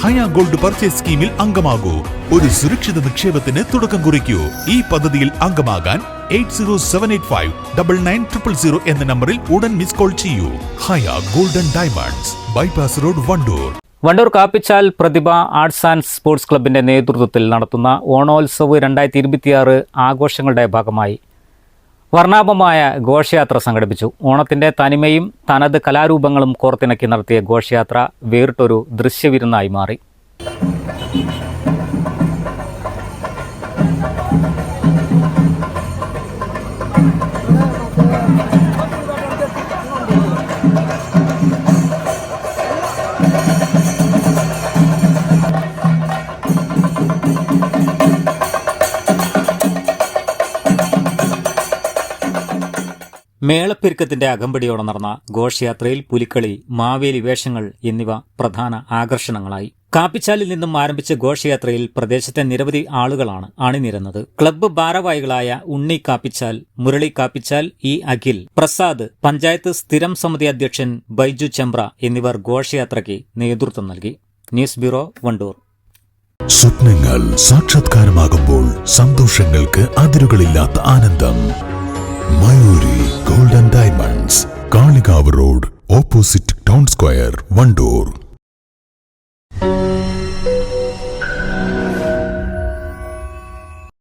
ഹയ gold purchase സ്കീമിൽ അംഗമാകൂ. ഒരു സുരക്ഷിത നിക്ഷേപത്തിന് തുടക്കം കുറിക്കൂ. ഈ പദ്ധതിയിൽ അംഗമാകാൻ 8078599000 എന്ന നമ്പറിൽ ഉടൻ മിസ് കോൾ ചെയ്യൂ. Haya golden diamonds, bypass road, Wandoor. Wandoor Kappichal Prathibha arts and sports ക്ലബിന്റെ നേതൃത്വത്തിൽ നടത്തുന്ന ഓണോത്സവ് 2026 ആഘോഷങ്ങളുടെ ഭാഗമായി വർണ്ണാഭമായ ഘോഷയാത്ര സംഘടിപ്പിച്ചു. ഓണത്തിന്റെ തനിമയും തനത് കലാരൂപങ്ങളും കോർത്തിണക്കി നടത്തിയ ഘോഷയാത്ര വേറിട്ടൊരു ദൃശ്യവിരുന്നായി മാറി. മേളപ്പെരുക്കത്തിന്റെ അകമ്പടിയോടെ നടന്ന ഘോഷയാത്രയിൽ പുലിക്കളി, മാവേലി വേഷങ്ങൾ എന്നിവ പ്രധാന ആകർഷണങ്ങളായി. കാപ്പിച്ചാലിൽ നിന്നും ആരംഭിച്ച ഘോഷയാത്രയിൽ പ്രദേശത്തെ നിരവധി ആളുകളാണ് അണിനിരന്നത്. ക്ലബ്ബ് ഭാരവാഹികളായ ഉണ്ണി കാപ്പിച്ചാൽ, മുരളി കാപ്പിച്ചാൽ, ഇ അഖിൽ, പ്രസാദ്, പഞ്ചായത്ത് സ്ഥിരം സമിതി അധ്യക്ഷൻ ബൈജു ചെമ്പ്ര എന്നിവർ ഘോഷയാത്രയ്ക്ക് നേതൃത്വം നൽകി. News bureau, Wandoor. സ്വപ്നങ്ങൾ സാക്ഷാത്കാരമാകുമ്പോൾ സന്തോഷങ്ങൾക്ക് അതിരുകളില്ലാത്ത ആനന്ദം. Mayuri golden diamonds, Kalikavu road, opposite town square, Wandoor.